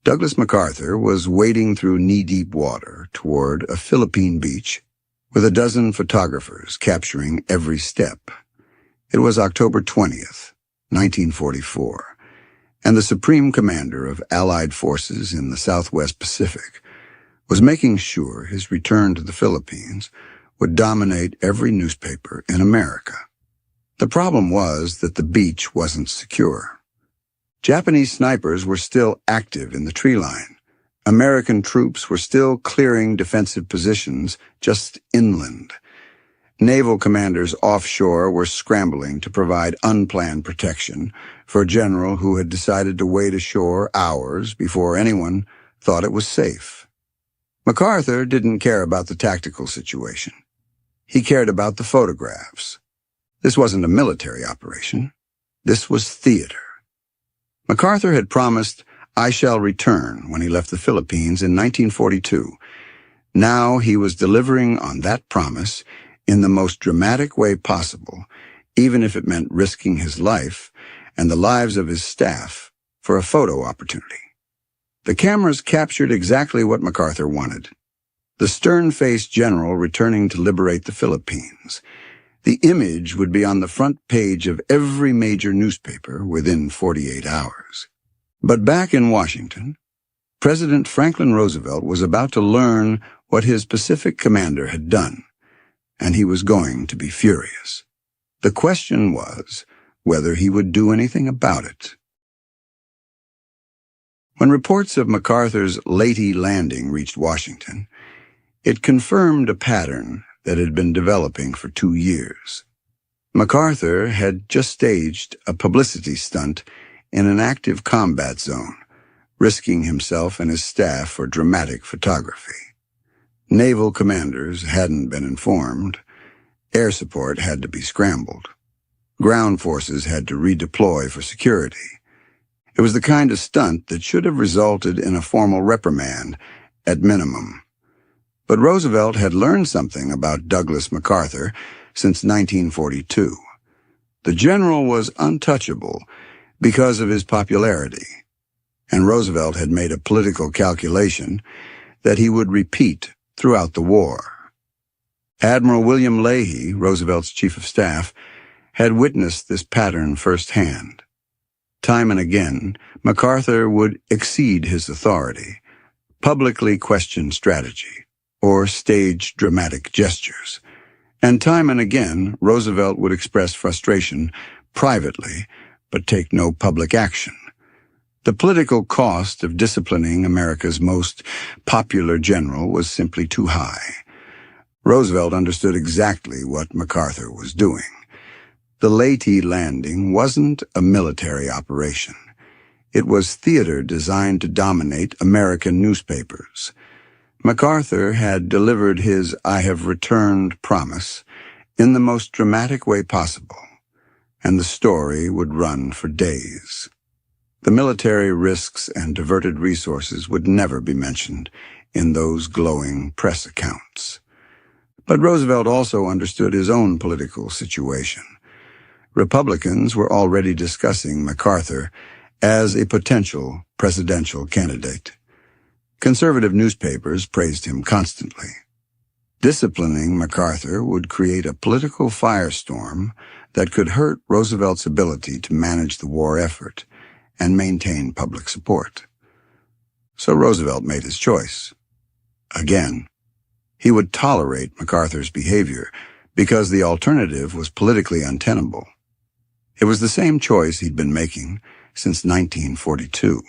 Douglas MacArthur was wading through knee-deep water toward a Philippine beach with a dozen photographers capturing every step. It was October 20th, 1944, and the Supreme Commander of Allied forces in the Southwest Pacific was making sure his return to the Philippines would dominate every newspaper in America. The problem was that the beach wasn't secure. Japanese snipers were still active in the tree line. American troops were still clearing defensive positions just inland. Naval commanders offshore were scrambling to provide unplanned protection for a general who had decided to wade ashore hours before anyone thought it was safe. MacArthur didn't care about the tactical situation. He cared about the photographs. This wasn't a military operation. This was theater. MacArthur had promised, "I shall return," when he left the Philippines in 1942. Now he was delivering on that promise in the most dramatic way possible, even if it meant risking his life and the lives of his staff for a photo opportunity. The cameras captured exactly what MacArthur wanted. The stern-faced general returning to liberate the Philippines. The image would be on the front page of every major newspaper within 48 hours. But back in Washington, President Franklin Roosevelt was about to learn what his Pacific commander had done, and he was going to be furious. The question was whether he would do anything about it. When reports of MacArthur's Leyte landing reached Washington, it confirmed a pattern that had been developing for 2 years. MacArthur had just staged a publicity stunt in an active combat zone, risking himself and his staff for dramatic photography. Naval commanders hadn't been informed. Air support had to be scrambled. Ground forces had to redeploy for security. It was the kind of stunt that should have resulted in a formal reprimand, at minimum. But Roosevelt had learned something about Douglas MacArthur since 1942. The general was untouchable because of his popularity, and Roosevelt had made a political calculation that he would repeat throughout the war. Admiral William Leahy, Roosevelt's chief of staff, had witnessed this pattern firsthand. Time and again, MacArthur would exceed his authority, publicly question strategy, or stage dramatic gestures. And time and again, Roosevelt would express frustration privately, but take no public action. The political cost of disciplining America's most popular general was simply too high. Roosevelt understood exactly what MacArthur was doing. The Leyte landing wasn't a military operation. It was theater designed to dominate American newspapers. MacArthur had delivered his "I have returned" promise in the most dramatic way possible, and the story would run for days. The military risks and diverted resources would never be mentioned in those glowing press accounts. But Roosevelt also understood his own political situation. Republicans were already discussing MacArthur as a potential presidential candidate. Conservative newspapers praised him constantly. Disciplining MacArthur would create a political firestorm that could hurt Roosevelt's ability to manage the war effort and maintain public support. So Roosevelt made his choice. Again, he would tolerate MacArthur's behavior because the alternative was politically untenable. It was the same choice he'd been making since 1942.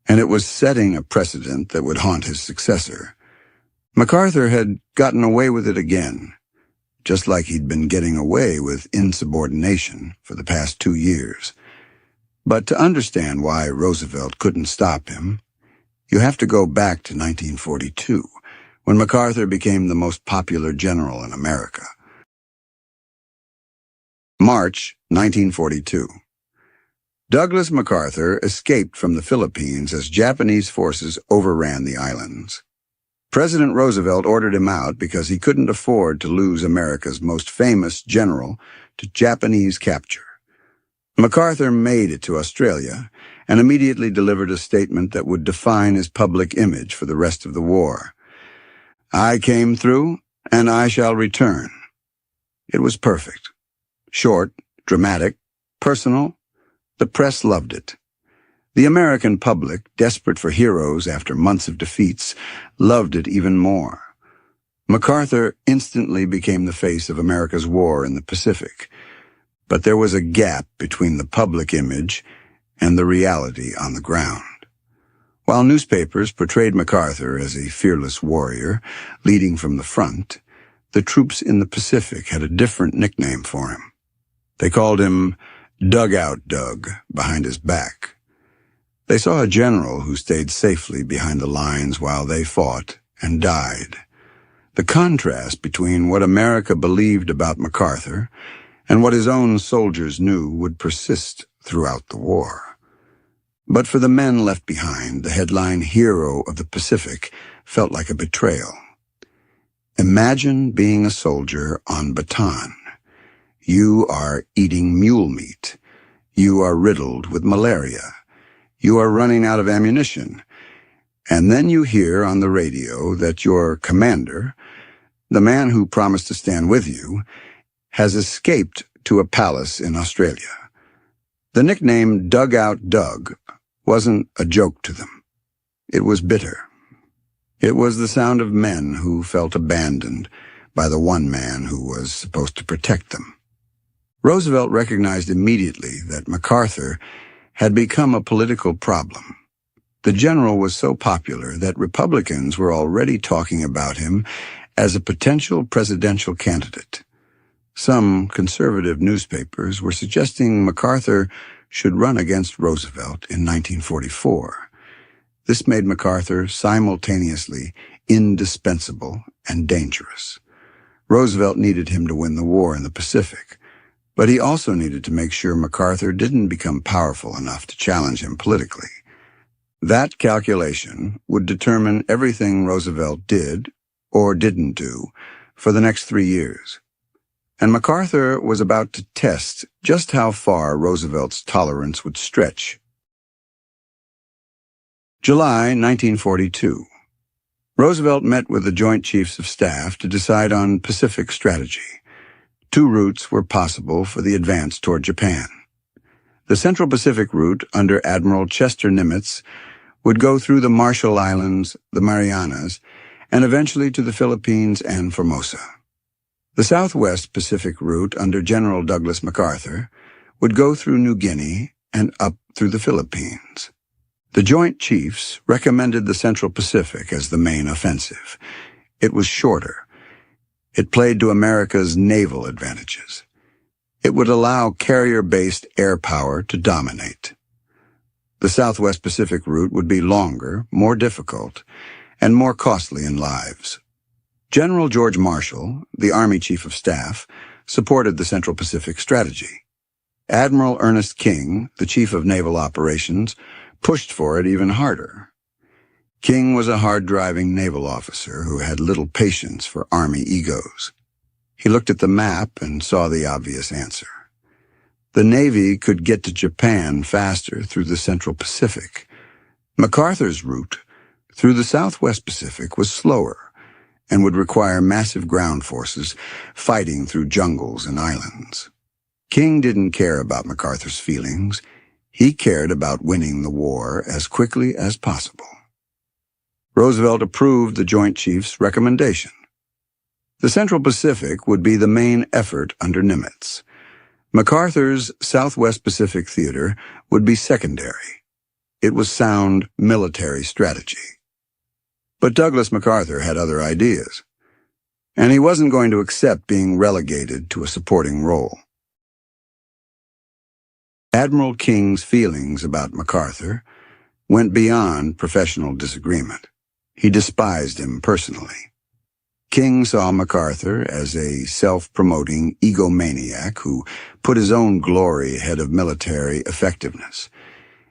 And it was setting a precedent that would haunt his successor. MacArthur had gotten away with it again, just like he'd been getting away with insubordination for the past 2 years. But to understand why Roosevelt couldn't stop him, you have to go back to 1942, when MacArthur became the most popular general in America. March 1942. Douglas MacArthur escaped from the Philippines as Japanese forces overran the islands. President Roosevelt ordered him out because he couldn't afford to lose America's most famous general to Japanese capture. MacArthur made it to Australia and immediately delivered a statement that would define his public image for the rest of the war. "I came through, and I shall return." It was perfect. Short, dramatic, personal. The press loved it. The American public, desperate for heroes after months of defeats, loved it even more. MacArthur instantly became the face of America's war in the Pacific, but there was a gap between the public image and the reality on the ground. While newspapers portrayed MacArthur as a fearless warrior leading from the front, the troops in the Pacific had a different nickname for him. They called him Dugout Doug behind his back. They saw a general who stayed safely behind the lines while they fought and died. The contrast between what America believed about MacArthur and what his own soldiers knew would persist throughout the war. But for the men left behind, the headline hero of the Pacific felt like a betrayal. Imagine being a soldier on Bataan. You are eating mule meat. You are riddled with malaria. You are running out of ammunition. And then you hear on the radio that your commander, the man who promised to stand with you, has escaped to a palace in Australia. The nickname Dugout Doug wasn't a joke to them. It was bitter. It was the sound of men who felt abandoned by the one man who was supposed to protect them. Roosevelt recognized immediately that MacArthur had become a political problem. The general was so popular that Republicans were already talking about him as a potential presidential candidate. Some conservative newspapers were suggesting MacArthur should run against Roosevelt in 1944. This made MacArthur simultaneously indispensable and dangerous. Roosevelt needed him to win the war in the Pacific, but he also needed to make sure MacArthur didn't become powerful enough to challenge him politically. That calculation would determine everything Roosevelt did or didn't do for the next 3 years. And MacArthur was about to test just how far Roosevelt's tolerance would stretch. July 1942. Roosevelt met with the Joint Chiefs of Staff to decide on Pacific strategy. 2 routes were possible for the advance toward Japan. The Central Pacific route under Admiral Chester Nimitz would go through the Marshall Islands, the Marianas, and eventually to the Philippines and Formosa. The Southwest Pacific route under General Douglas MacArthur would go through New Guinea and up through the Philippines. The Joint Chiefs recommended the Central Pacific as the main offensive. It was shorter. It played to America's naval advantages. It would allow carrier-based air power to dominate. The Southwest Pacific route would be longer, more difficult, and more costly in lives. General George Marshall, the Army Chief of Staff, supported the Central Pacific strategy. Admiral Ernest King, the Chief of Naval Operations, pushed for it even harder. King was a hard-driving naval officer who had little patience for Army egos. He looked at the map and saw the obvious answer. The Navy could get to Japan faster through the Central Pacific. MacArthur's route through the Southwest Pacific was slower and would require massive ground forces fighting through jungles and islands. King didn't care about MacArthur's feelings. He cared about winning the war as quickly as possible. Roosevelt approved the Joint Chiefs' recommendation. The Central Pacific would be the main effort under Nimitz. MacArthur's Southwest Pacific Theater would be secondary. It was sound military strategy. But Douglas MacArthur had other ideas, and he wasn't going to accept being relegated to a supporting role. Admiral King's feelings about MacArthur went beyond professional disagreement. He despised him personally. King saw MacArthur as a self-promoting egomaniac who put his own glory ahead of military effectiveness,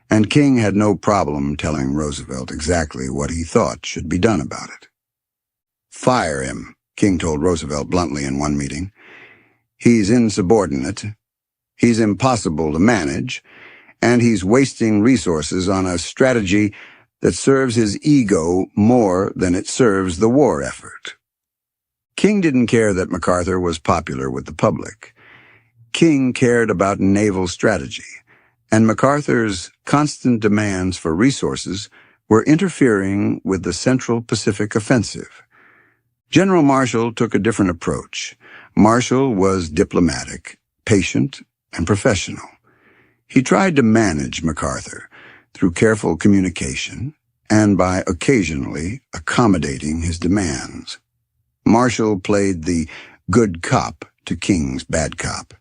and King had no problem telling Roosevelt exactly what he thought should be done about it. "Fire him," King told Roosevelt bluntly in one meeting. "He's insubordinate. He's impossible to manage, and he's wasting resources on a strategy that serves his ego more than it serves the war effort. King didn't care that MacArthur was popular with the public. King cared about naval strategy, and MacArthur's constant demands for resources were interfering with the Central Pacific Offensive. General Marshall took a different approach. Marshall was diplomatic, patient, and professional. He tried to manage MacArthur through careful communication and by occasionally accommodating his demands. Marshall played the good cop to King's bad cop.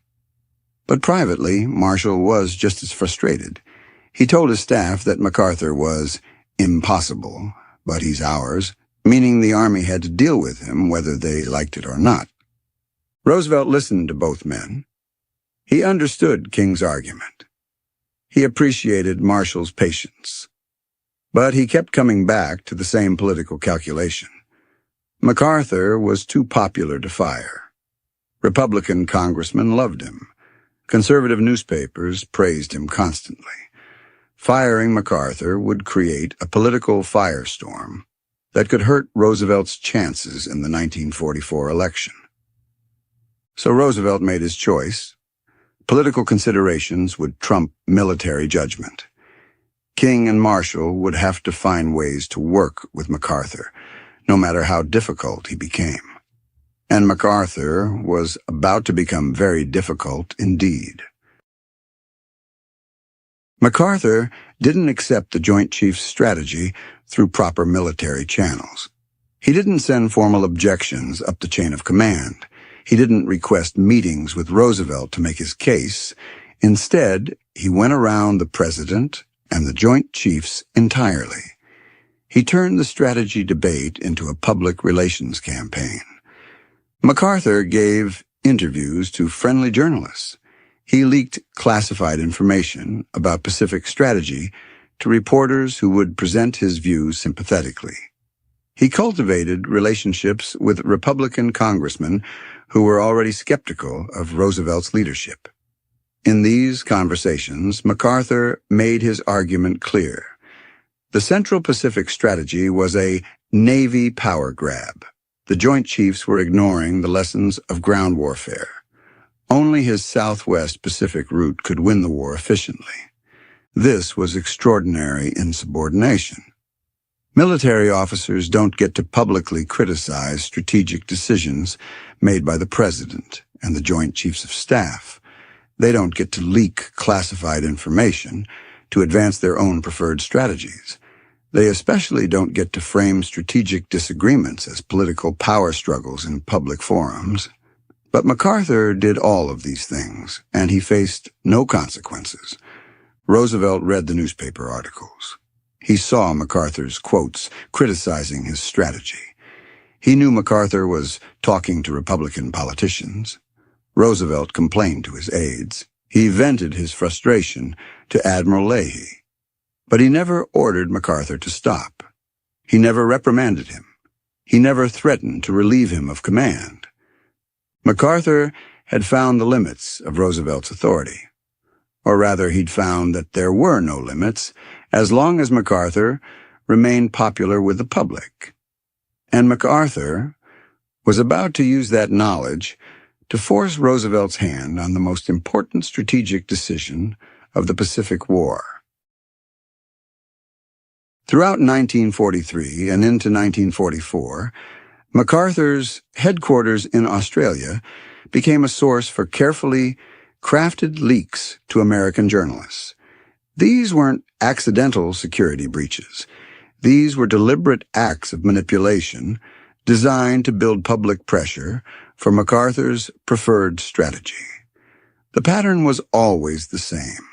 But privately, Marshall was just as frustrated. He told his staff that MacArthur was impossible, but he's ours, meaning the Army had to deal with him whether they liked it or not. Roosevelt listened to both men. He understood King's argument. He appreciated Marshall's patience. But he kept coming back to the same political calculation. MacArthur was too popular to fire. Republican congressmen loved him. Conservative newspapers praised him constantly. Firing MacArthur would create a political firestorm that could hurt Roosevelt's chances in the 1944 election. So Roosevelt made his choice. Political considerations would trump military judgment. King and Marshall would have to find ways to work with MacArthur, no matter how difficult he became. And MacArthur was about to become very difficult indeed. MacArthur didn't accept the Joint Chiefs' strategy through proper military channels. He didn't send formal objections up the chain of command. He didn't request meetings with Roosevelt to make his case. Instead, he went around the President and the Joint Chiefs entirely. He turned the strategy debate into a public relations campaign. MacArthur gave interviews to friendly journalists. He leaked classified information about Pacific strategy to reporters who would present his views sympathetically. He cultivated relationships with Republican congressmen who were already skeptical of Roosevelt's leadership. In these conversations, MacArthur made his argument clear. The Central Pacific strategy was a Navy power grab. The Joint Chiefs were ignoring the lessons of ground warfare. Only his Southwest Pacific route could win the war efficiently. This was extraordinary insubordination. Military officers don't get to publicly criticize strategic decisions made by the President and the Joint Chiefs of Staff. They don't get to leak classified information to advance their own preferred strategies. They especially don't get to frame strategic disagreements as political power struggles in public forums. But MacArthur did all of these things, and he faced no consequences. Roosevelt read the newspaper articles. He saw MacArthur's quotes criticizing his strategy. He knew MacArthur was talking to Republican politicians. Roosevelt complained to his aides. He vented his frustration to Admiral Leahy. But he never ordered MacArthur to stop. He never reprimanded him. He never threatened to relieve him of command. MacArthur had found the limits of Roosevelt's authority. Or rather, he'd found that there were no limits as long as MacArthur remained popular with the public. And MacArthur was about to use that knowledge to force Roosevelt's hand on the most important strategic decision of the Pacific War. Throughout 1943 and into 1944, MacArthur's headquarters in Australia became a source for carefully crafted leaks to American journalists. These weren't accidental security breaches. These were deliberate acts of manipulation designed to build public pressure for MacArthur's preferred strategy. The pattern was always the same.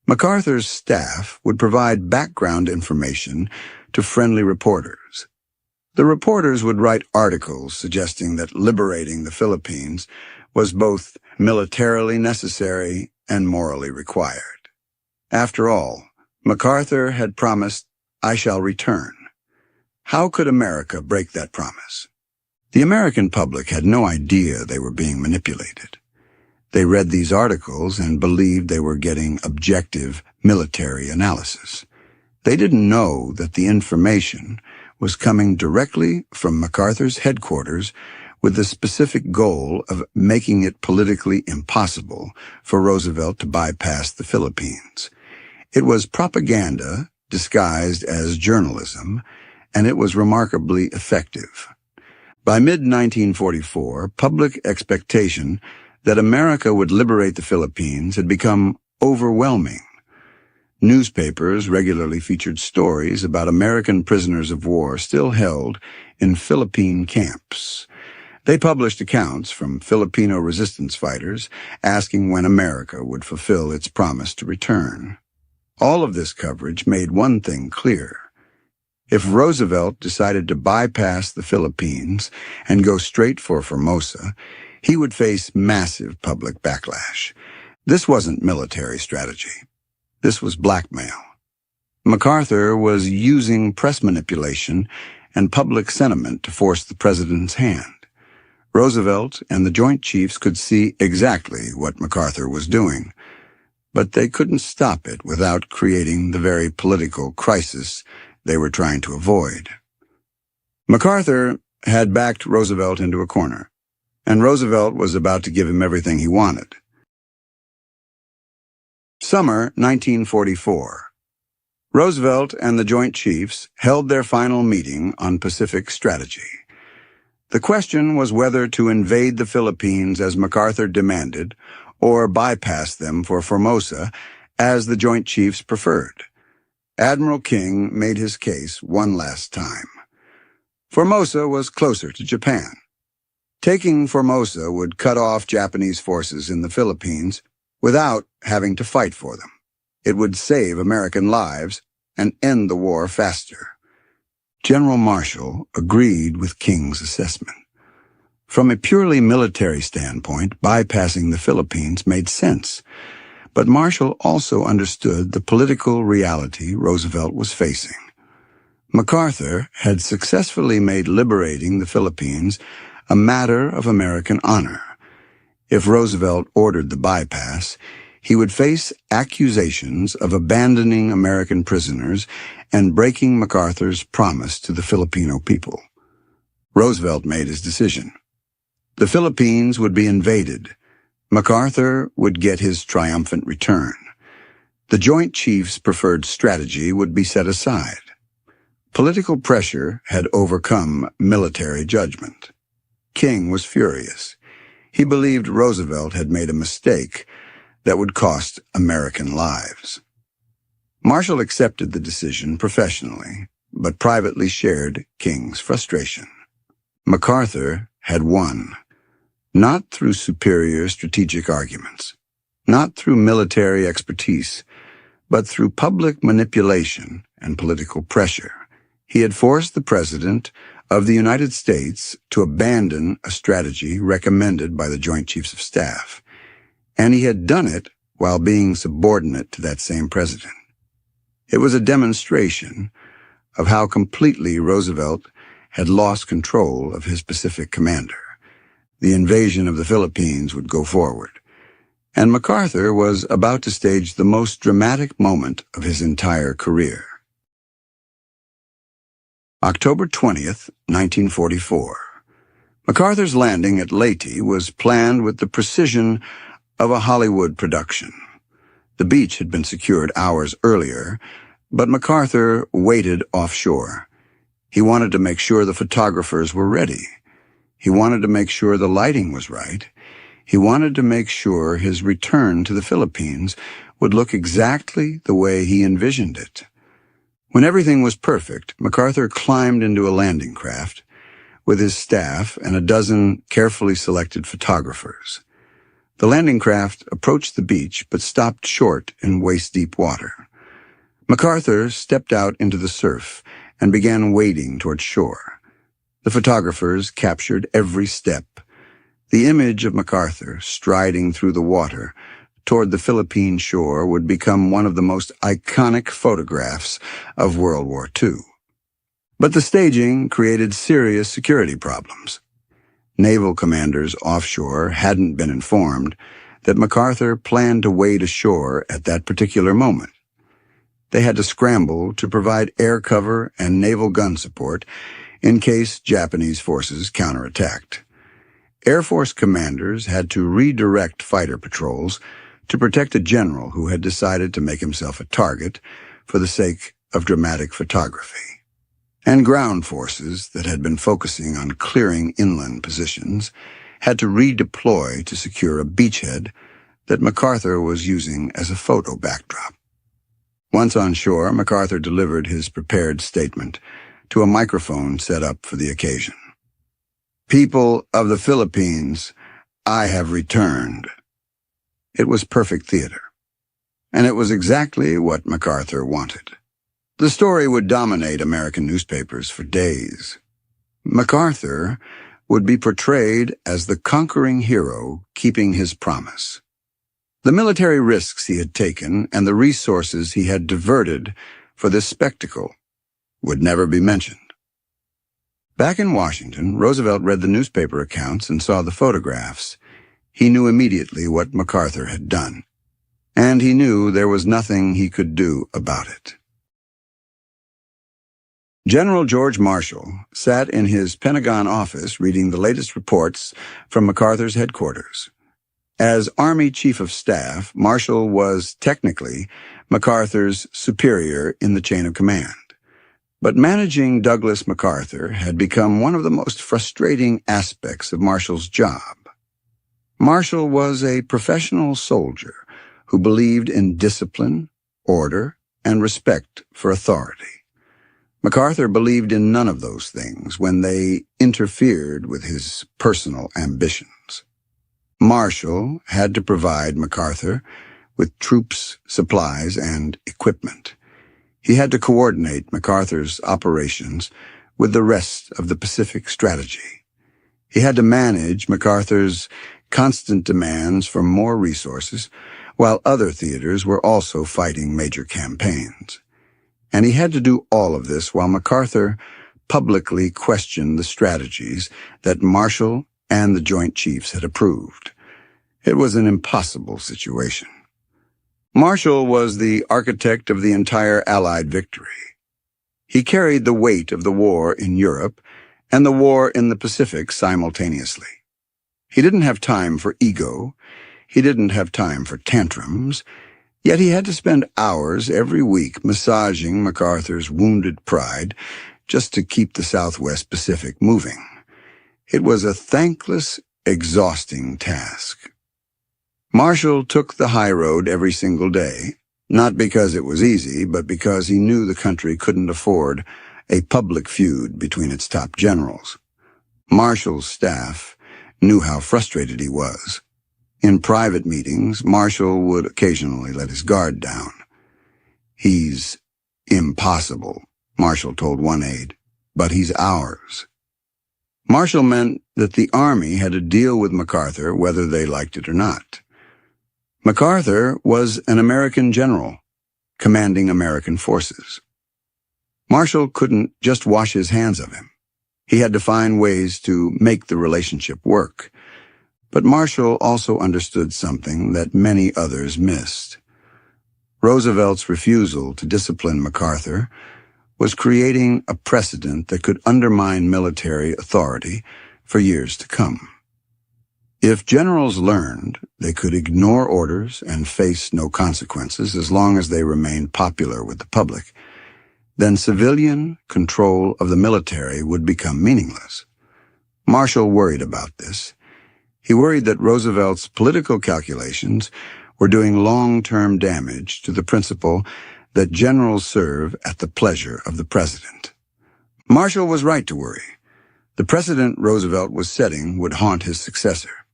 MacArthur's staff would provide background information to friendly reporters. The reporters would write articles suggesting that liberating the Philippines was both militarily necessary and morally required. After all, MacArthur had promised, "I shall return." How could America break that promise? The American public had no idea they were being manipulated. They read these articles and believed they were getting objective military analysis. They didn't know that the information was coming directly from MacArthur's headquarters with the specific goal of making it politically impossible for Roosevelt to bypass the Philippines. It was propaganda disguised as journalism, and it was remarkably effective. By mid-1944, public expectation that America would liberate the Philippines had become overwhelming. Newspapers regularly featured stories about American prisoners of war still held in Philippine camps. They published accounts from Filipino resistance fighters asking when America would fulfill its promise to return. All of this coverage made one thing clear. If Roosevelt decided to bypass the Philippines and go straight for Formosa, he would face massive public backlash. This wasn't military strategy. This was blackmail. MacArthur was using press manipulation and public sentiment to force the president's hand. Roosevelt and the Joint Chiefs could see exactly what MacArthur was doing, but they couldn't stop it without creating the very political crisis they were trying to avoid. MacArthur had backed Roosevelt into a corner, and Roosevelt was about to give him everything he wanted. Summer 1944. Roosevelt and the Joint Chiefs held their final meeting on Pacific strategy. The question was whether to invade the Philippines as MacArthur demanded or bypass them for Formosa as the Joint Chiefs preferred. Admiral King made his case one last time. Formosa was closer to Japan. Taking Formosa would cut off Japanese forces in the Philippines without having to fight for them. It would save American lives and end the war faster. General Marshall agreed with King's assessment. From a purely military standpoint, bypassing the Philippines made sense, but Marshall also understood the political reality Roosevelt was facing. MacArthur had successfully made liberating the Philippines a matter of American honor. If Roosevelt ordered the bypass, he would face accusations of abandoning American prisoners and breaking MacArthur's promise to the Filipino people. Roosevelt made his decision. The Philippines would be invaded. MacArthur would get his triumphant return. The Joint Chiefs' preferred strategy would be set aside. Political pressure had overcome military judgment. King was furious. He believed Roosevelt had made a mistake that would cost American lives. Marshall accepted the decision professionally, but privately shared King's frustration. MacArthur had won, not through superior strategic arguments, not through military expertise, but through public manipulation and political pressure. He had forced the President of the United States to abandon a strategy recommended by the Joint Chiefs of Staff, and he had done it while being subordinate to that same president. It was a demonstration of how completely Roosevelt had lost control of his Pacific commander. The invasion of the Philippines would go forward, and MacArthur was about to stage the most dramatic moment of his entire career. October 20th, 1944. MacArthur's landing at Leyte was planned with the precision of a Hollywood production. The beach had been secured hours earlier, but MacArthur waited offshore. He wanted to make sure the photographers were ready. He wanted to make sure the lighting was right. He wanted to make sure his return to the Philippines would look exactly the way he envisioned it. When everything was perfect, MacArthur climbed into a landing craft with his staff and a dozen carefully selected photographers. The landing craft approached the beach but stopped short in waist-deep water. MacArthur stepped out into the surf and began wading toward shore. The photographers captured every step. The image of MacArthur striding through the water toward the Philippine shore would become one of the most iconic photographs of World War II. But the staging created serious security problems. Naval commanders offshore hadn't been informed that MacArthur planned to wade ashore at that particular moment. They had to scramble to provide air cover and naval gun support in case Japanese forces counterattacked. Air Force commanders had to redirect fighter patrols to protect a general who had decided to make himself a target for the sake of dramatic photography. And ground forces that had been focusing on clearing inland positions had to redeploy to secure a beachhead that MacArthur was using as a photo backdrop. Once on shore, MacArthur delivered his prepared statement to a microphone set up for the occasion. "People of the Philippines, I have returned." It was perfect theater, and it was exactly what MacArthur wanted. The story would dominate American newspapers for days. MacArthur would be portrayed as the conquering hero keeping his promise. The military risks he had taken and the resources he had diverted for this spectacle would never be mentioned. Back in Washington, Roosevelt read the newspaper accounts and saw the photographs. He knew immediately what MacArthur had done, and he knew there was nothing he could do about it. General George Marshall sat in his Pentagon office reading the latest reports from MacArthur's headquarters. As Army Chief of Staff, Marshall was technically MacArthur's superior in the chain of command. But managing Douglas MacArthur had become one of the most frustrating aspects of Marshall's job. Marshall was a professional soldier who believed in discipline, order, and respect for authority. MacArthur believed in none of those things when they interfered with his personal ambitions. Marshall had to provide MacArthur with troops, supplies, and equipment. He had to coordinate MacArthur's operations with the rest of the Pacific strategy. He had to manage MacArthur's constant demands for more resources, while other theaters were also fighting major campaigns. And he had to do all of this while MacArthur publicly questioned the strategies that Marshall and the Joint Chiefs had approved. It was an impossible situation. Marshall was the architect of the entire Allied victory. He carried the weight of the war in Europe and the war in the Pacific simultaneously. He didn't have time for ego. He didn't have time for tantrums. Yet he had to spend hours every week massaging MacArthur's wounded pride just to keep the Southwest Pacific moving. It was a thankless, exhausting task. Marshall took the high road every single day, not because it was easy, but because he knew the country couldn't afford a public feud between its top generals. Marshall's staff knew how frustrated he was. In private meetings, Marshall would occasionally let his guard down. "He's impossible," Marshall told one aide, "but he's ours." Marshall meant that the Army had to deal with MacArthur whether they liked it or not. MacArthur was an American general, commanding American forces. Marshall couldn't just wash his hands of him. He had to find ways to make the relationship work. But Marshall also understood something that many others missed. Roosevelt's refusal to discipline MacArthur was creating a precedent that could undermine military authority for years to come. If generals learned they could ignore orders and face no consequences as long as they remained popular with the public, then civilian control of the military would become meaningless. Marshall worried about this. He worried that Roosevelt's political calculations were doing long-term damage to the principle that generals serve at the pleasure of the president. Marshall was right to worry. The precedent Roosevelt was setting would haunt his successor.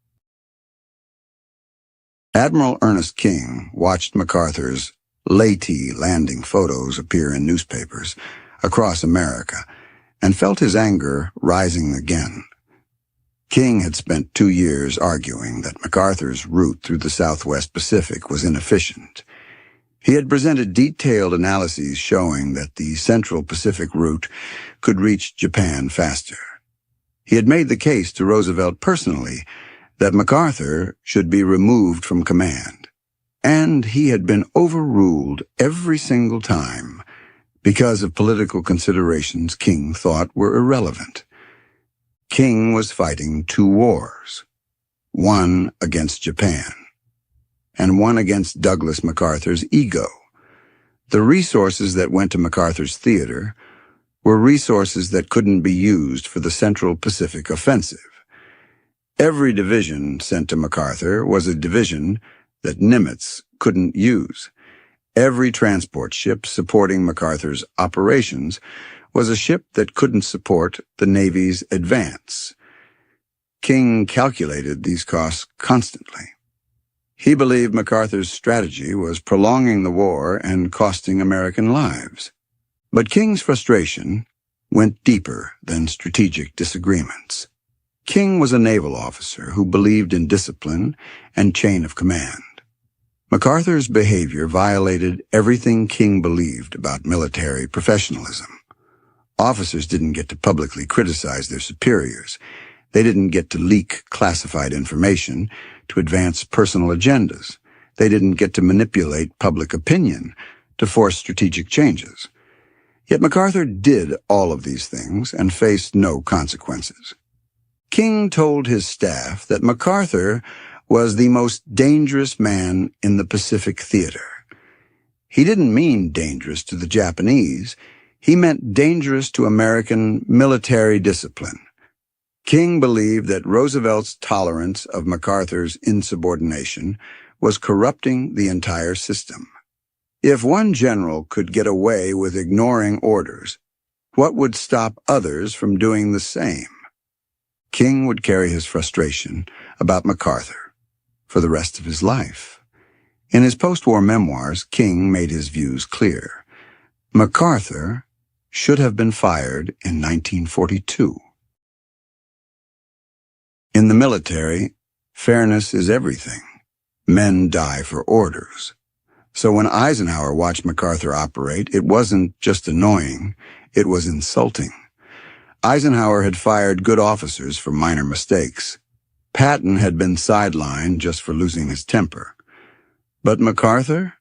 Admiral Ernest King watched MacArthur's Leyte landing photos appear in newspapers across America and felt his anger rising again. King had spent 2 years arguing that MacArthur's route through the Southwest Pacific was inefficient. He had presented detailed analyses showing that the Central Pacific route could reach Japan faster. He had made the case to Roosevelt personally that MacArthur should be removed from command, and he had been overruled every single time because of political considerations King thought were irrelevant. King was fighting two wars, one against Japan, and one against Douglas MacArthur's ego. The resources that went to MacArthur's theater were resources that couldn't be used for the Central Pacific Offensive. Every division sent to MacArthur was a division that Nimitz couldn't use. Every transport ship supporting MacArthur's operations was a ship that couldn't support the Navy's advance. King calculated these costs constantly. He believed MacArthur's strategy was prolonging the war and costing American lives. But King's frustration went deeper than strategic disagreements. King was a naval officer who believed in discipline and chain of command. MacArthur's behavior violated everything King believed about military professionalism. Officers didn't get to publicly criticize their superiors. They didn't get to leak classified information to advance personal agendas. They didn't get to manipulate public opinion to force strategic changes. Yet MacArthur did all of these things and faced no consequences. King told his staff that MacArthur was the most dangerous man in the Pacific Theater. He didn't mean dangerous to the Japanese. He meant dangerous to American military discipline. King believed that Roosevelt's tolerance of MacArthur's insubordination was corrupting the entire system. If one general could get away with ignoring orders, what would stop others from doing the same? King would carry his frustration about MacArthur for the rest of his life. In his post-war memoirs, King made his views clear. MacArthur should have been fired in 1942. In the military, fairness is everything. Men die for orders. So when Eisenhower watched MacArthur operate, it wasn't just annoying, it was insulting. Eisenhower had fired good officers for minor mistakes. Patton had been sidelined just for losing his temper. But MacArthur?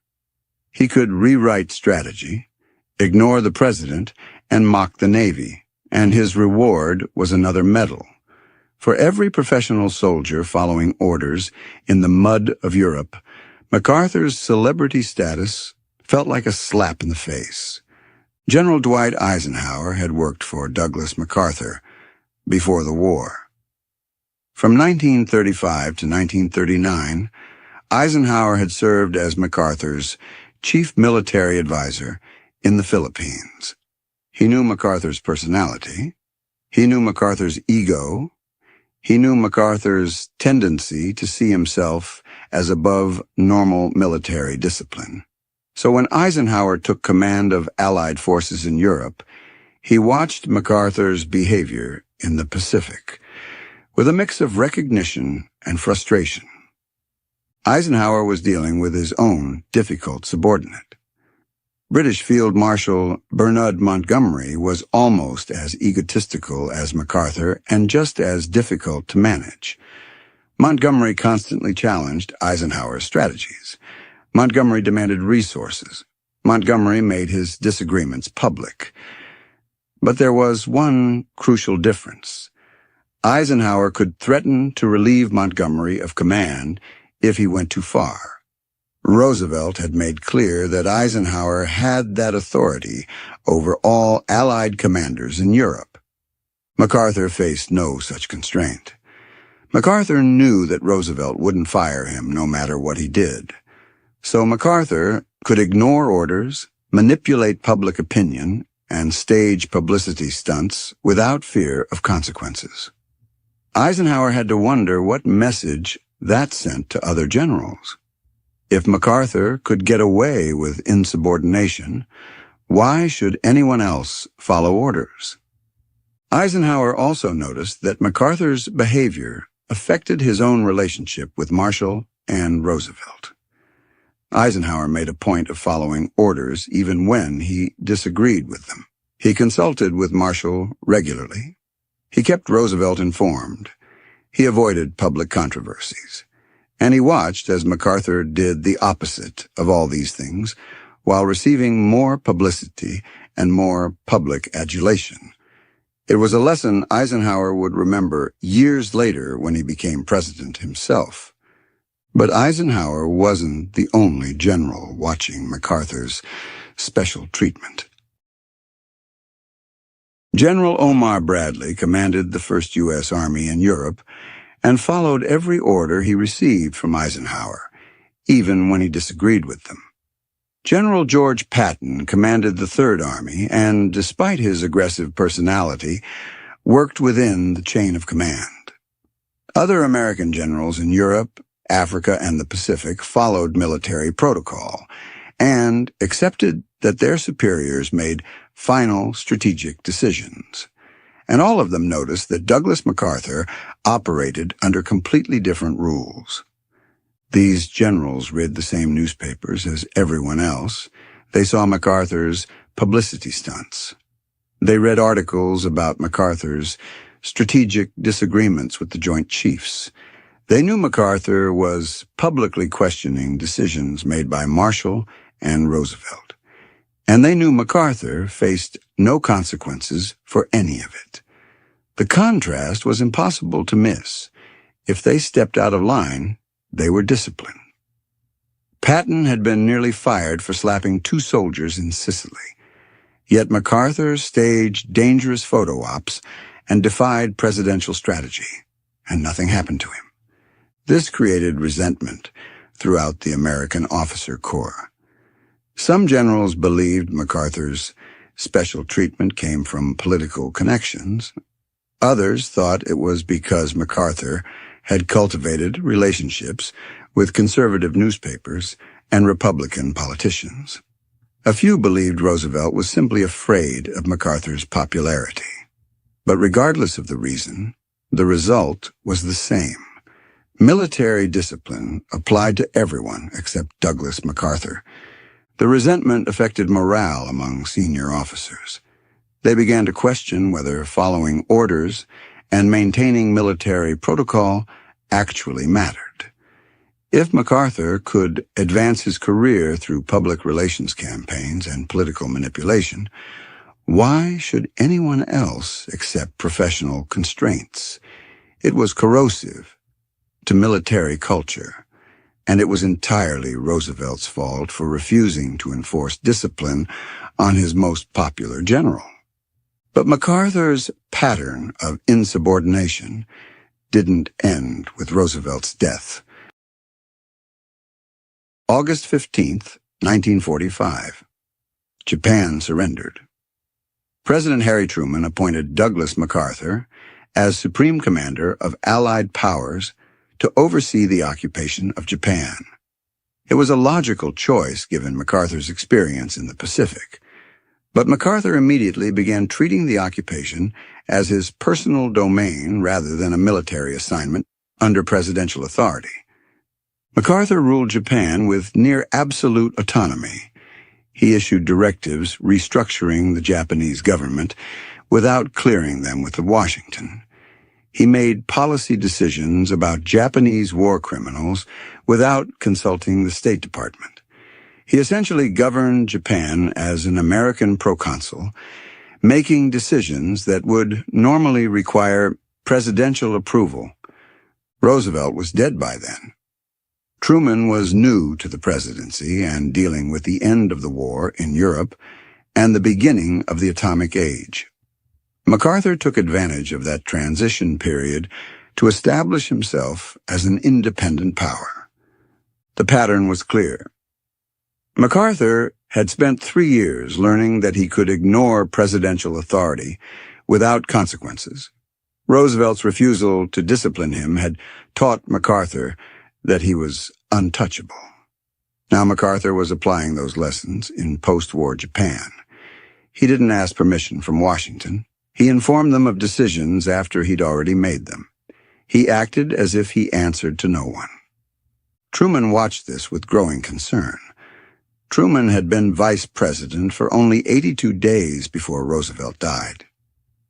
He could rewrite strategy, ignore the president, and mock the Navy, and his reward was another medal. For every professional soldier following orders in the mud of Europe, MacArthur's celebrity status felt like a slap in the face. General Dwight Eisenhower had worked for Douglas MacArthur before the war. From 1935 to 1939, Eisenhower had served as MacArthur's chief military advisor in the Philippines. He knew MacArthur's personality. He knew MacArthur's ego. He knew MacArthur's tendency to see himself as above normal military discipline. So when Eisenhower took command of Allied forces in Europe, he watched MacArthur's behavior in the Pacific with a mix of recognition and frustration. Eisenhower was dealing with his own difficult subordinate. British Field Marshal Bernard Montgomery was almost as egotistical as MacArthur and just as difficult to manage. Montgomery constantly challenged Eisenhower's strategies. Montgomery demanded resources. Montgomery made his disagreements public. But there was one crucial difference. Eisenhower could threaten to relieve Montgomery of command if he went too far. Roosevelt had made clear that Eisenhower had that authority over all Allied commanders in Europe. MacArthur faced no such constraint. MacArthur knew that Roosevelt wouldn't fire him no matter what he did. So MacArthur could ignore orders, manipulate public opinion, and stage publicity stunts without fear of consequences. Eisenhower had to wonder what message that sent to other generals. If MacArthur could get away with insubordination, why should anyone else follow orders? Eisenhower also noticed that MacArthur's behavior affected his own relationship with Marshall and Roosevelt. Eisenhower made a point of following orders even when he disagreed with them. He consulted with Marshall regularly. He kept Roosevelt informed. He avoided public controversies, and he watched as MacArthur did the opposite of all these things while receiving more publicity and more public adulation. It was a lesson Eisenhower would remember years later when he became president himself. But Eisenhower wasn't the only general watching MacArthur's special treatment. General Omar Bradley commanded the First U.S. Army in Europe and followed every order he received from Eisenhower, even when he disagreed with them. General George Patton commanded the Third Army and, despite his aggressive personality, worked within the chain of command. Other American generals in Europe, Africa, and the Pacific followed military protocol and accepted that their superiors made final strategic decisions. And all of them noticed that Douglas MacArthur operated under completely different rules. These generals read the same newspapers as everyone else. They saw MacArthur's publicity stunts. They read articles about MacArthur's strategic disagreements with the Joint Chiefs. They knew MacArthur was publicly questioning decisions made by Marshall and Roosevelt. And they knew MacArthur faced no consequences for any of it. The contrast was impossible to miss. If they stepped out of line, they were disciplined. Patton had been nearly fired for slapping 2 soldiers in Sicily. Yet MacArthur staged dangerous photo ops and defied presidential strategy, and nothing happened to him. This created resentment throughout the American officer corps. Some generals believed MacArthur's special treatment came from political connections. Others thought it was because MacArthur had cultivated relationships with conservative newspapers and Republican politicians. A few believed Roosevelt was simply afraid of MacArthur's popularity. But regardless of the reason, the result was the same. Military discipline applied to everyone except Douglas MacArthur. The resentment affected morale among senior officers. They began to question whether following orders and maintaining military protocol actually mattered. If MacArthur could advance his career through public relations campaigns and political manipulation, why should anyone else accept professional constraints? It was corrosive to military culture, and it was entirely Roosevelt's fault for refusing to enforce discipline on his most popular general. But MacArthur's pattern of insubordination didn't end with Roosevelt's death. August 15th, 1945. Japan surrendered. President Harry Truman appointed Douglas MacArthur as Supreme Commander of Allied powers to oversee the occupation of Japan. It was a logical choice given MacArthur's experience in the Pacific. But MacArthur immediately began treating the occupation as his personal domain rather than a military assignment under presidential authority. MacArthur ruled Japan with near absolute autonomy. He issued directives restructuring the Japanese government without clearing them with Washington. He made policy decisions about Japanese war criminals without consulting the State Department. He essentially governed Japan as an American proconsul, making decisions that would normally require presidential approval. Roosevelt was dead by then. Truman was new to the presidency and dealing with the end of the war in Europe and the beginning of the atomic age. MacArthur took advantage of that transition period to establish himself as an independent power. The pattern was clear. MacArthur had spent 3 years learning that he could ignore presidential authority without consequences. Roosevelt's refusal to discipline him had taught MacArthur that he was untouchable. Now MacArthur was applying those lessons in post-war Japan. He didn't ask permission from Washington. He informed them of decisions after he'd already made them. He acted as if he answered to no one. Truman watched this with growing concern. Truman had been vice president for only 82 days before Roosevelt died.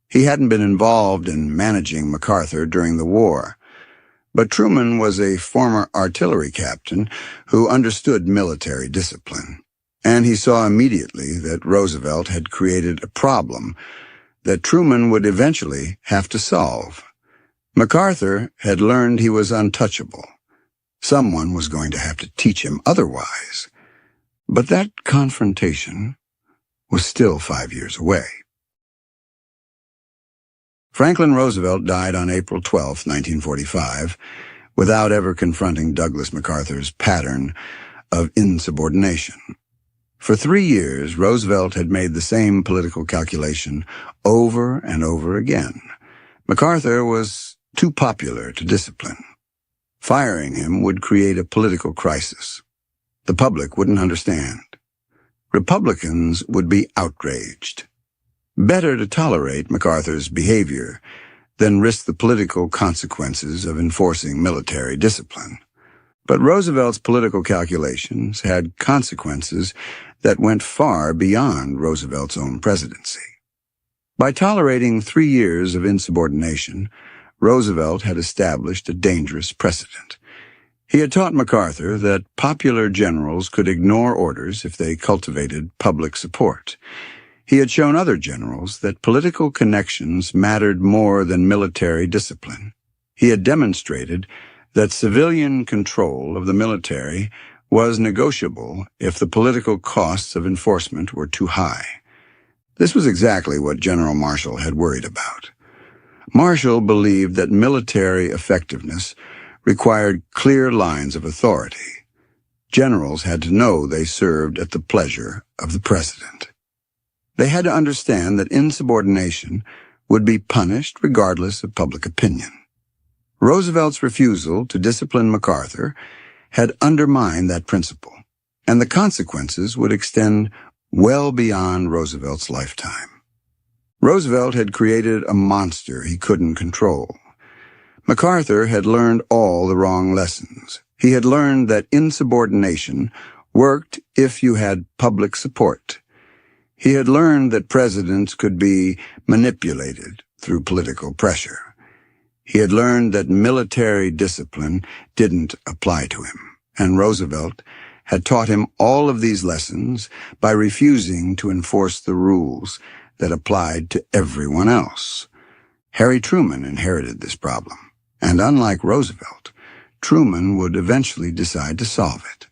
He hadn't been involved in managing MacArthur during the war, But Truman was a former artillery captain who understood military discipline, and he saw immediately that Roosevelt had created a problem that Truman would eventually have to solve. MacArthur had learned he was untouchable. Someone was going to have to teach him otherwise. But that confrontation was still 5 years away. Franklin Roosevelt died on April 12, 1945, without ever confronting Douglas MacArthur's pattern of insubordination. For 3 years, Roosevelt had made the same political calculation over and over again. MacArthur was too popular to discipline. Firing him would create a political crisis. The public wouldn't understand. Republicans would be outraged. Better to tolerate MacArthur's behavior than risk the political consequences of enforcing military discipline. But Roosevelt's political calculations had consequences that went far beyond Roosevelt's own presidency. By tolerating 3 years of insubordination, Roosevelt had established a dangerous precedent. He had taught MacArthur that popular generals could ignore orders if they cultivated public support. He had shown other generals that political connections mattered more than military discipline. He had demonstrated that civilian control of the military was negotiable if the political costs of enforcement were too high. This was exactly what General Marshall had worried about. Marshall believed that military effectiveness required clear lines of authority. Generals had to know they served at the pleasure of the president. They had to understand that insubordination would be punished regardless of public opinion. Roosevelt's refusal to discipline MacArthur had undermined that principle, and the consequences would extend well beyond Roosevelt's lifetime. Roosevelt had created a monster he couldn't control. MacArthur had learned all the wrong lessons. He had learned that insubordination worked if you had public support. He had learned that presidents could be manipulated through political pressure. He had learned that military discipline didn't apply to him, and Roosevelt had taught him all of these lessons by refusing to enforce the rules that applied to everyone else. Harry Truman inherited this problem, and unlike Roosevelt, Truman would eventually decide to solve it.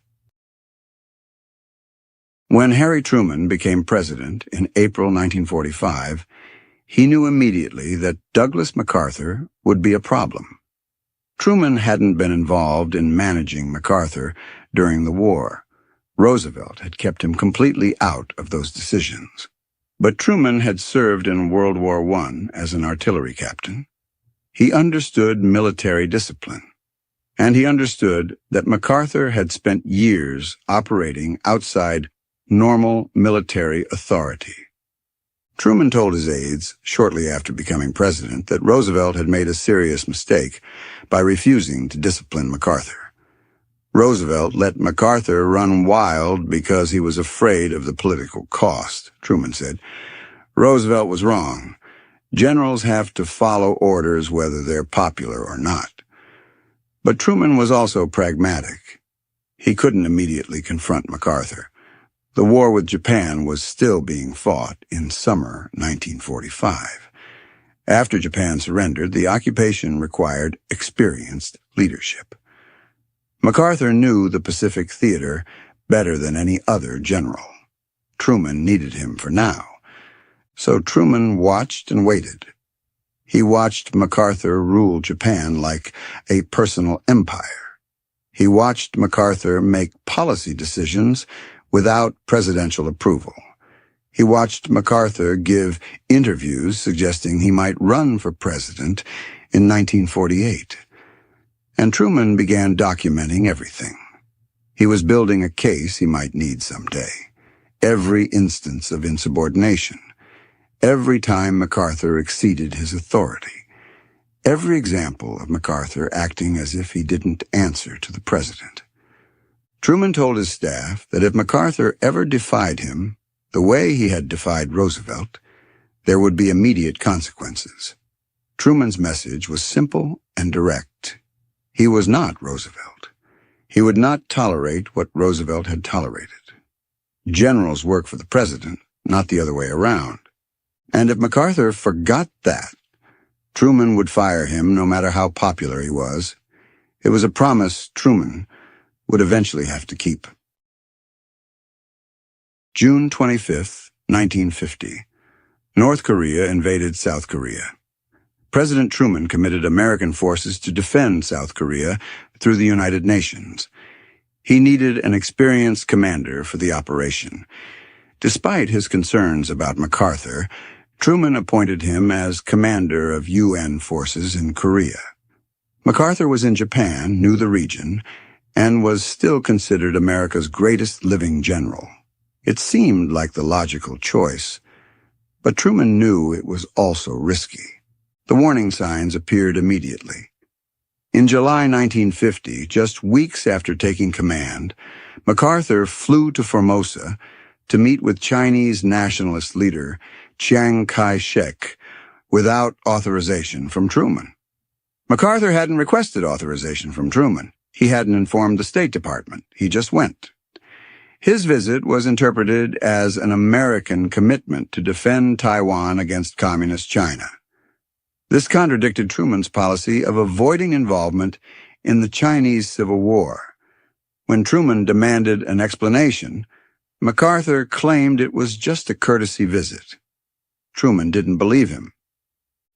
When Harry Truman became president in April 1945, he knew immediately that Douglas MacArthur would be a problem. Truman hadn't been involved in managing MacArthur during the war. Roosevelt had kept him completely out of those decisions. But Truman had served in World War I as an artillery captain. He understood military discipline, and he understood that MacArthur had spent years operating outside normal military authority. Truman told his aides shortly after becoming president that Roosevelt had made a serious mistake by refusing to discipline MacArthur. Roosevelt let MacArthur run wild because he was afraid of the political cost, Truman said. Roosevelt was wrong. Generals have to follow orders whether they're popular or not. But Truman was also pragmatic. He couldn't immediately confront MacArthur. The war with Japan was still being fought in summer 1945. After Japan surrendered, the occupation required experienced leadership. MacArthur knew the Pacific Theater better than any other general. Truman needed him for now. So Truman watched and waited. He watched MacArthur rule Japan like a personal empire. He watched MacArthur make policy decisions without presidential approval. He watched MacArthur give interviews suggesting he might run for president in 1948. And Truman began documenting everything. He was building a case he might need someday. Every instance of insubordination. Every time MacArthur exceeded his authority. Every example of MacArthur acting as if he didn't answer to the president. Truman told his staff that if MacArthur ever defied him the way he had defied Roosevelt, there would be immediate consequences. Truman's message was simple and direct. He was not Roosevelt. He would not tolerate what Roosevelt had tolerated. Generals work for the president, not the other way around. And if MacArthur forgot that, Truman would fire him no matter how popular he was. It was a promise Truman would eventually have to keep. June 25, 1950. North Korea invaded South Korea. President Truman committed American forces to defend South Korea through the United Nations. He needed an experienced commander for the operation. Despite his concerns about MacArthur, Truman appointed him as commander of UN forces in Korea. MacArthur was in Japan, knew the region, and was still considered America's greatest living general. It seemed like the logical choice, but Truman knew it was also risky. The warning signs appeared immediately. In July 1950, just weeks after taking command, MacArthur flew to Formosa to meet with Chinese nationalist leader Chiang Kai-shek without authorization from Truman. MacArthur hadn't requested authorization from Truman. He hadn't informed the State Department. He just went. His visit was interpreted as an American commitment to defend Taiwan against Communist China. This contradicted Truman's policy of avoiding involvement in the Chinese Civil War. When Truman demanded an explanation, MacArthur claimed it was just a courtesy visit. Truman didn't believe him.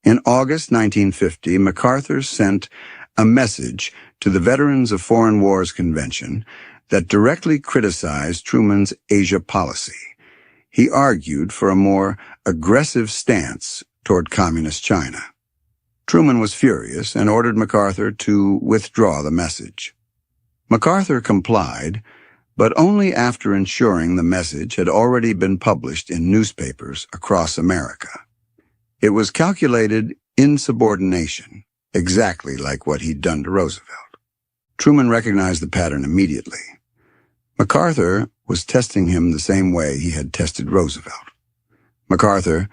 In August 1950, MacArthur sent a message to the Veterans of Foreign Wars Convention that directly criticized Truman's Asia policy. He argued for a more aggressive stance toward Communist China. Truman was furious and ordered MacArthur to withdraw the message. MacArthur complied, but only after ensuring the message had already been published in newspapers across America. It was calculated insubordination, exactly like what he'd done to Roosevelt. Truman recognized the pattern immediately. MacArthur was testing him the same way he had tested Roosevelt. MacArthur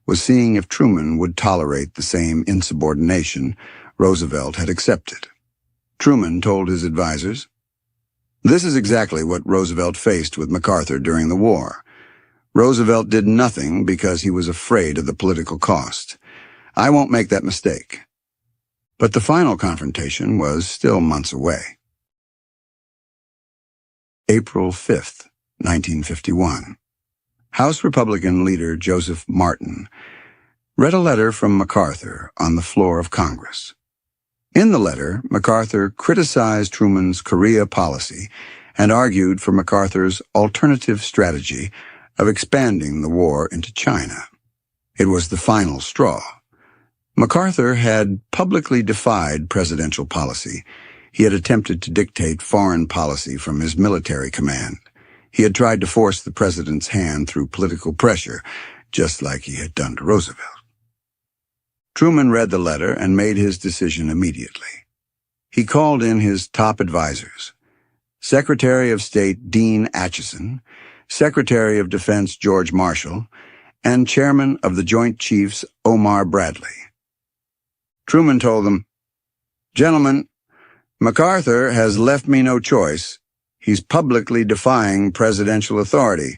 was seeing if Truman would tolerate the same insubordination Roosevelt had accepted. Truman told his advisers, "This is exactly what Roosevelt faced with MacArthur during the war. Roosevelt did nothing because he was afraid of the political cost. I won't make that mistake." But the final confrontation was still months away. April 5, 1951. House Republican leader Joseph Martin read a letter from MacArthur on the floor of Congress. In the letter, MacArthur criticized Truman's Korea policy and argued for MacArthur's alternative strategy of expanding the war into China. It was the final straw. MacArthur had publicly defied presidential policy. He had attempted to dictate foreign policy from his military command. He had tried to force the president's hand through political pressure, just like he had done to Roosevelt. Truman read the letter and made his decision immediately. He called in his top advisers, Secretary of State Dean Acheson, Secretary of Defense George Marshall, and Chairman of the Joint Chiefs Omar Bradley. Truman told them, "Gentlemen, MacArthur has left me no choice. He's publicly defying presidential authority.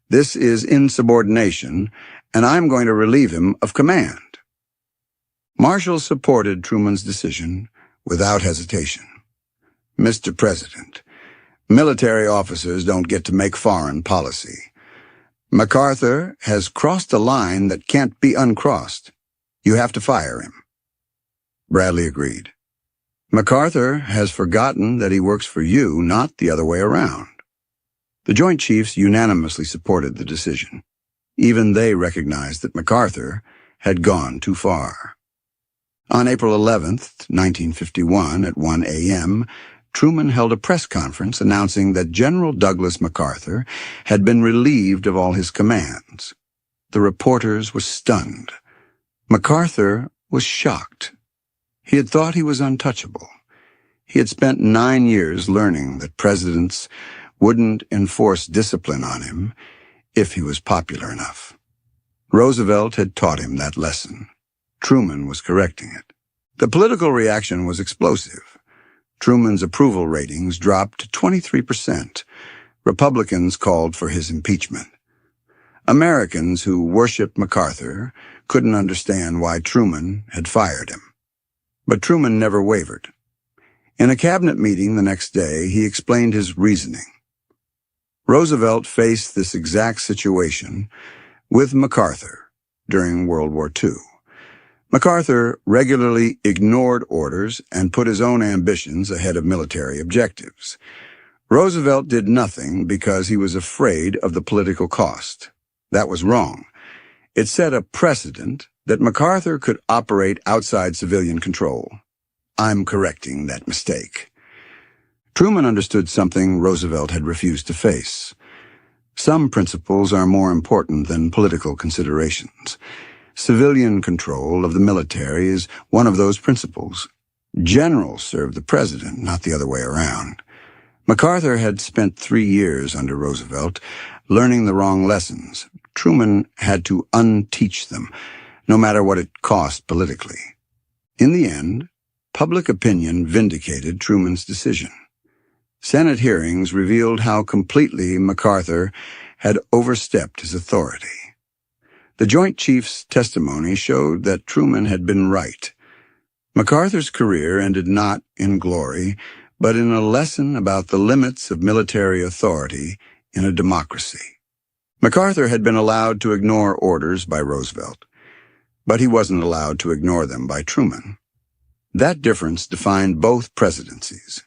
This is insubordination, and I'm going to relieve him of command." Marshall supported Truman's decision without hesitation. "Mr. President, military officers don't get to make foreign policy. MacArthur has crossed a line that can't be uncrossed. You have to fire him." Bradley agreed. "MacArthur has forgotten that he works for you, not the other way around." The Joint Chiefs unanimously supported the decision. Even they recognized that MacArthur had gone too far. On April 11, 1951, at 1 a.m., Truman held a press conference announcing that General Douglas MacArthur had been relieved of all his commands. The reporters were stunned. MacArthur was shocked. He had thought he was untouchable. He had spent 9 years learning that presidents wouldn't enforce discipline on him if he was popular enough. Roosevelt had taught him that lesson. Truman was correcting it. The political reaction was explosive. Truman's approval ratings dropped to 23%. Republicans called for his impeachment. Americans who worshipped MacArthur couldn't understand why Truman had fired him. But Truman never wavered. In a cabinet meeting the next day, he explained his reasoning. Roosevelt faced this exact situation with MacArthur during World War II. MacArthur regularly ignored orders and put his own ambitions ahead of military objectives. Roosevelt did nothing because he was afraid of the political cost. That was wrong. It set a precedent that MacArthur could operate outside civilian control. I'm correcting that mistake. Truman understood something Roosevelt had refused to face. Some principles are more important than political considerations. Civilian control of the military is one of those principles. Generals serve the president, not the other way around. MacArthur had spent 3 years under Roosevelt, learning the wrong lessons. Truman had to unteach them, no matter what it cost politically. In the end, public opinion vindicated Truman's decision. Senate hearings revealed how completely MacArthur had overstepped his authority. The Joint Chiefs' testimony showed that Truman had been right. MacArthur's career ended not in glory, but in a lesson about the limits of military authority in a democracy. MacArthur had been allowed to ignore orders by Roosevelt, but he wasn't allowed to ignore them by Truman. That difference defined both presidencies.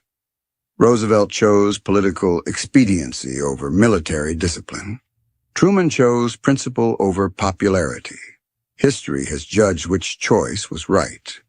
Roosevelt chose political expediency over military discipline. Truman chose principle over popularity. History has judged which choice was right.